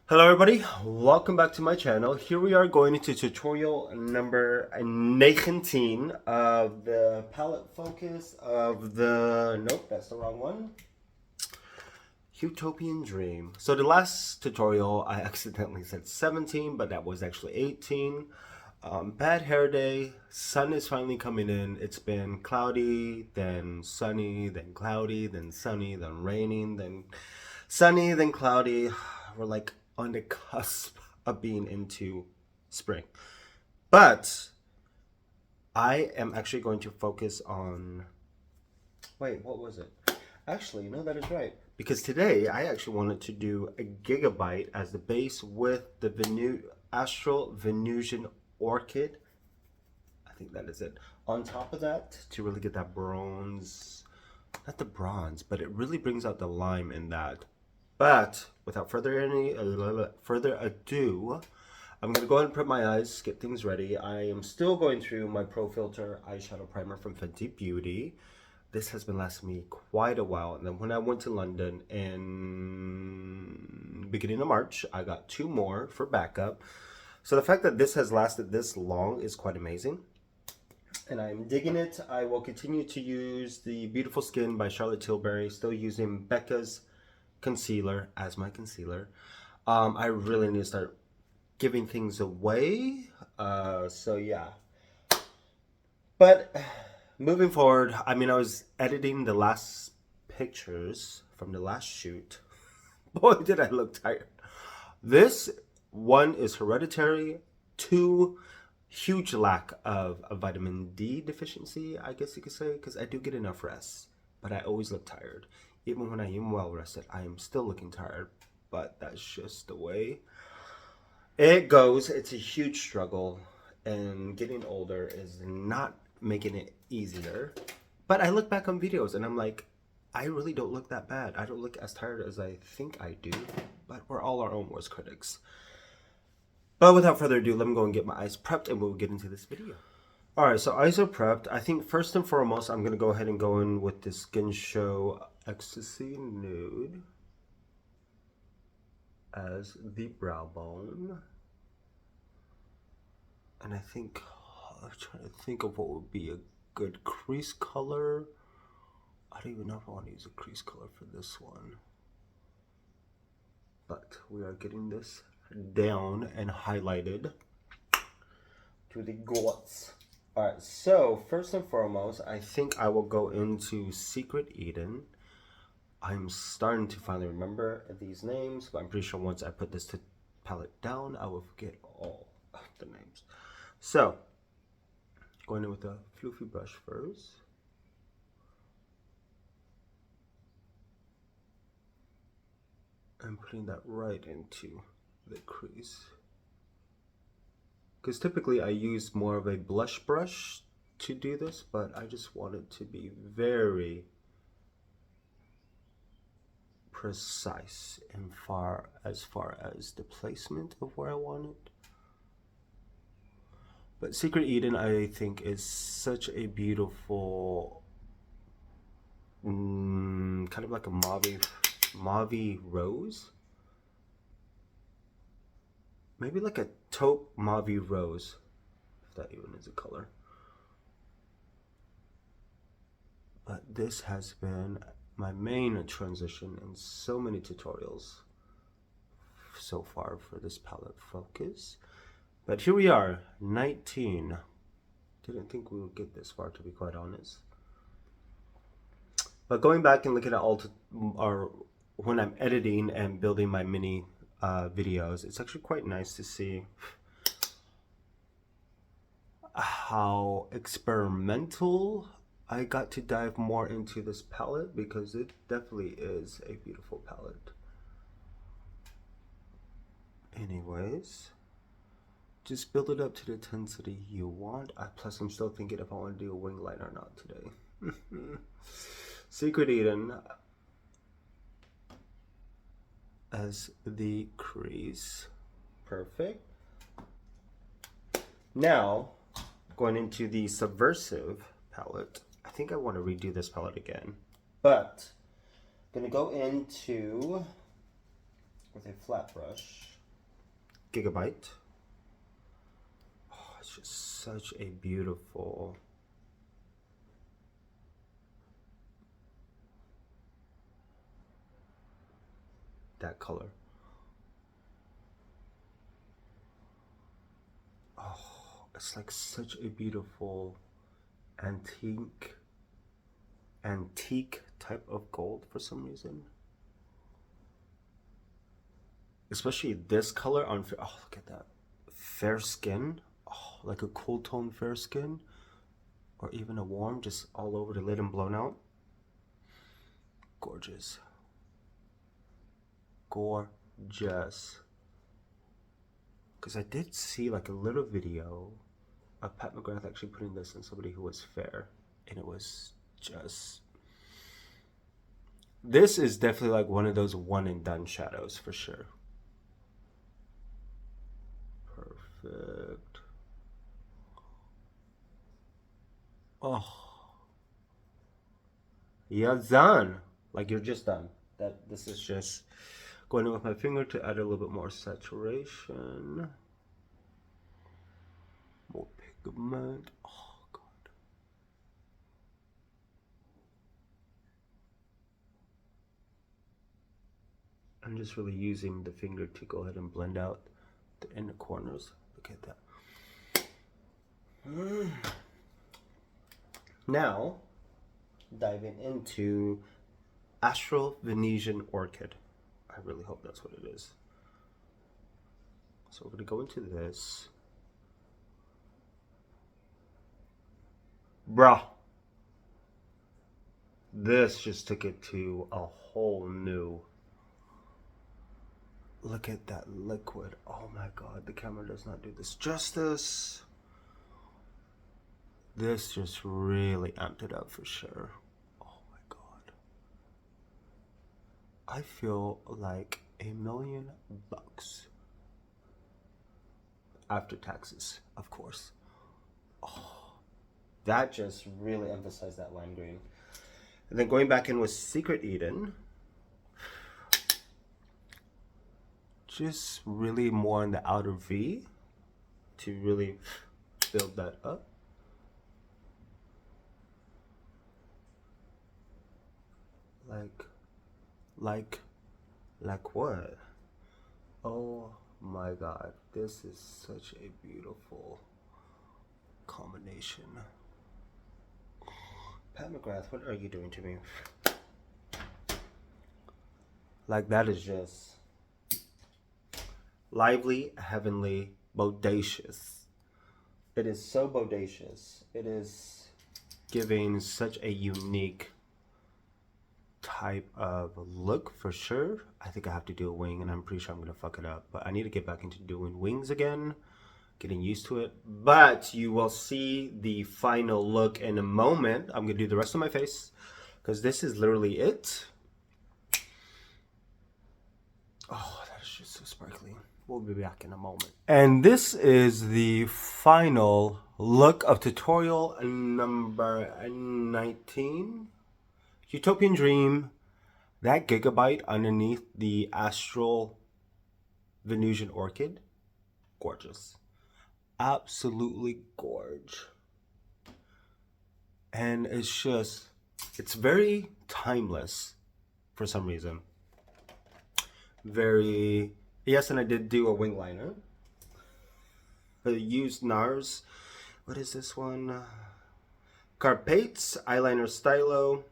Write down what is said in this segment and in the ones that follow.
Hello everybody, welcome back to my channel. Here we are going into tutorial number 19 of the palette focus of the, nope, that's the wrong one, Huetopian Dream. So the last tutorial I accidentally said 17, but that was actually 18. Bad hair day, sun is finally coming in. It's been cloudy, then sunny, then cloudy, then sunny, then raining, then sunny, then cloudy. We're like on the cusp of being into spring. But I am actually going to focus on, wait, what was it? Actually, no, that is right. Because today I actually wanted to do a gigabyte as the base with the Astral Venusian Orchid. I think that is it. On top of that, to really get that bronze, not the bronze, but it really brings out the lime in that. But without further ado, I'm going to go ahead and prep my eyes, get things ready. I am still going through my Pro Filter eyeshadow primer from Fenty Beauty. This has been lasting me quite a while. And then when I went to London in beginning of March, I got 2 more for backup. So the fact that this has lasted this long is quite amazing. And I'm digging it. I will continue to use the Beautiful Skin by Charlotte Tilbury. Still using Becca's concealer as my concealer. I really need to start giving things away. So yeah. But moving forward, I mean, I was editing the last pictures from the last shoot. Boy, did I look tired. This one is hereditary. 2, huge lack of a vitamin D deficiency, I guess you could say, because I do get enough rest, but I always look tired. Even when I am well rested, I am still looking tired, but that's just the way it goes. It's a huge struggle, and getting older is not making it easier. But I look back on videos and I'm like, I really don't look that bad. I don't look as tired as I think I do, but we're all our own worst critics. But without further ado, let me go and get my eyes prepped and we'll get into this video. Alright, so eyes are prepped. I think first and foremost, I'm going to go ahead and go in with this Skin Show Ecstasy Nude as the brow bone. And I think, I'm trying to think of what would be a good crease color. I don't even know if I want to use a crease color for this one. But we are getting this down and highlighted to the guts. Alright, so first and foremost, I think I will go into Secret Eden. I'm starting to finally remember these names, but I'm pretty sure once I put this palette down, I will forget all of the names. So, going in with a floofy brush first. And putting that right into the crease. Because typically I use more of a blush brush to do this, but I just want it to be very precise and as far as the placement of where I want it. But Secret Eden, I think, is such a beautiful, kind of like a mauve rose. Maybe like a taupe mauve rose, if that even is a color. But this has been my main transition in so many tutorials so far for this palette focus. But here we are, 19. Didn't think we would get this far, to be quite honest. But going back and looking at or when I'm editing and building my mini videos, it's actually quite nice to see how experimental I got to dive more into this palette, because it definitely is a beautiful palette. Anyways, just build it up to the intensity you want. Plus, I'm still thinking if I want to do a wing line or not today. Secret Eden as the crease. Perfect. Now, going into the Subversive palette. I think I want to redo this palette again. But I'm going to go into with a flat brush Gigabyte. Oh, it's just such a beautiful... that color. Oh, it's like such a beautiful antique type of gold for some reason. Especially this color on, oh, look at that. Fair skin. Oh, like a cool tone fair skin. Or even a warm, just all over the lid and blown out. Gorgeous. Gorgeous. Because I did see like a little video of Pat McGrath actually putting this in somebody who was fair. And it was just... this is definitely like one of those one and done shadows for sure. Perfect. Oh. You're done. Like you're just done. This is just going in with my finger to add a little bit more saturation. More pigment. Oh god. I'm just really using the finger to go ahead and blend out the inner corners. Look at that. Now, diving into Astral Venetian Orchid. I really hope that's what it is. So we're going to go into this. Bruh. This just took it to a whole new... look at that liquid. Oh my god, the camera does not do this justice. This just really amped it up for sure. Oh my god. I feel like $1,000,000 after taxes, of course. Oh, that just really emphasized that lime green. And then going back in with Secret Eden, just really more on the outer V to really build that up. Like what? Oh my god, this is such a beautiful combination. Pat McGrath, what are you doing to me? Like that is just lively, heavenly, bodacious. It is so bodacious. It is giving such a unique type of look for sure. I think I have to do a wing and I'm pretty sure I'm gonna fuck it up, but I need to get back into doing wings again, getting used to it. But you will see the final look in a moment. I'm gonna do the rest of my face because this is literally it. Oh, that is just so sparkly. We'll be back in a moment. And this is the final look of tutorial number 19. Huetopian Dream, that gigabyte underneath the Astral Venetian Orchid, gorgeous. Absolutely gorge. And it's just, it's very timeless for some reason. Very, yes, and I did do a wing liner. I used NARS, what is this one? Carpates Eyeliner Stylo.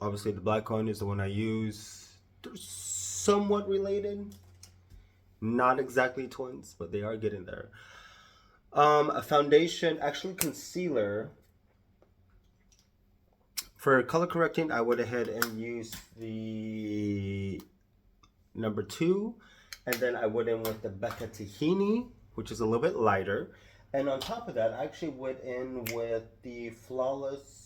Obviously the black one is the one I use. They're somewhat related. Not exactly twins, but they are getting there. A foundation, actually concealer. For color correcting, I went ahead and used the number 2. And then I went in with the Becca Tahini, which is a little bit lighter. And on top of that, I actually went in with the Flawless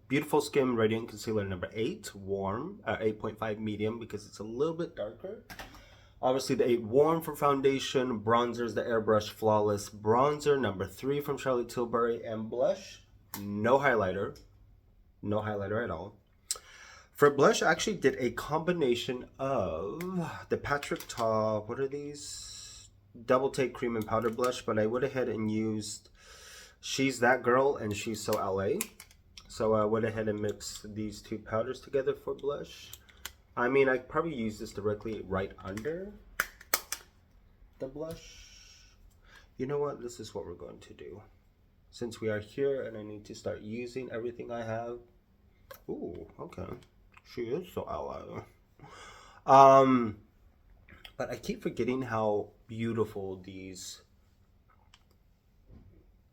Beautiful Skin Radiant Concealer number 8, warm, 8.5 medium because it's a little bit darker. Obviously the 8 warm for foundation, bronzers, the Airbrush Flawless Bronzer number 3 from Charlotte Tilbury, and blush, no highlighter at all. For blush, I actually did a combination of the Patrick Ta, what are these? Double Take Cream and Powder Blush, but I went ahead and used She's That Girl and She's So LA. So I went ahead and mixed these two powders together for blush. I mean, I probably use this directly right under the blush. You know what? This is what we're going to do. Since we are here and I need to start using everything I have. Ooh, okay. She is so LA. But I keep forgetting how beautiful these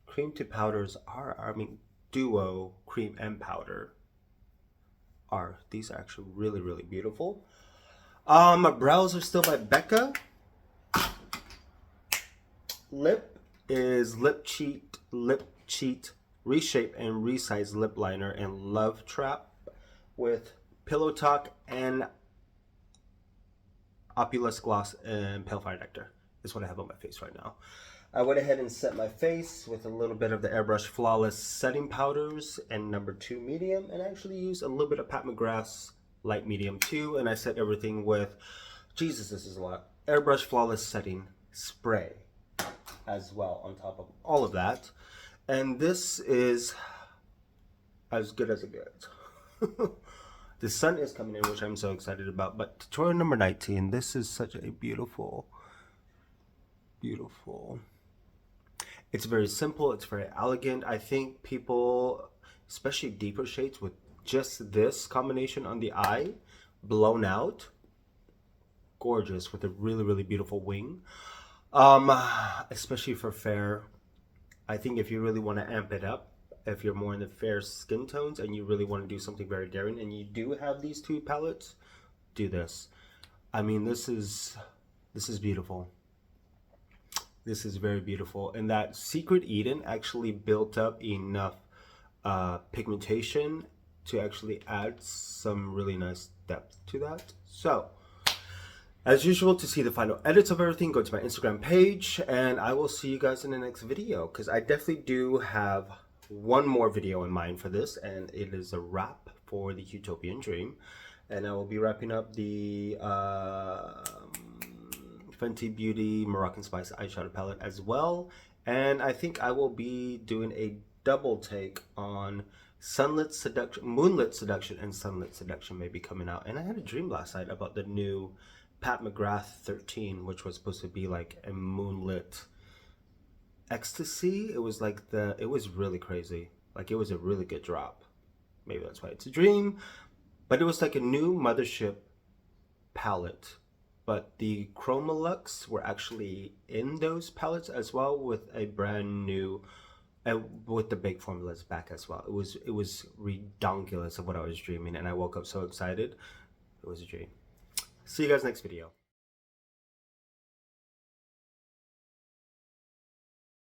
cream to powders are. I mean, duo cream and powder are. These are actually really, really beautiful. My brows are still by Becca. Lip is Lip Cheat Reshape and Resize Lip Liner and Love Trap with Pillow Talk and Opulous Gloss and Pale Fire Nectar is what I have on my face right now. I went ahead and set my face with a little bit of the Airbrush Flawless setting powders and number 2 medium, and I actually used a little bit of Pat McGrath's light medium too, and I set everything with, Jesus, this is a lot, Airbrush Flawless setting spray as well on top of all of that. And this is as good as it gets. The sun is coming in, which I'm so excited about. But tutorial number 19, this is such a beautiful, beautiful. It's very simple, it's very elegant. I think people, especially deeper shades with just this combination on the eye, blown out, gorgeous with a really, really beautiful wing. Especially for fair. I think if you really want to amp it up, if you're more in the fair skin tones and you really want to do something very daring and you do have these two palettes, do this. I mean, this is beautiful. This is very beautiful. And that Secret Eden actually built up enough pigmentation to actually add some really nice depth to that. So, as usual, to see the final edits of everything, go to my Instagram page, and I will see you guys in the next video, because I definitely do have one more video in mind for this, and it is a wrap for the Huetopian Dream, and I will be wrapping up the Fenty Beauty Moroccan Spice eyeshadow palette as well, and I think I will be doing a double take on Sunlit Seduction, Moonlit Seduction, and Sunlit Seduction may be coming out. And I had a dream last night about the new Pat McGrath 13, which was supposed to be like a moonlit ecstasy. It was like it was really crazy. Like, it was a really good drop. Maybe that's why it's a dream. But it was like a new Mothership palette. But the Chromolux were actually in those palettes as well, with a brand new, with the big formulas back as well. It was redonkulous of what I was dreaming, and I woke up so excited. It was a dream. See you guys next video.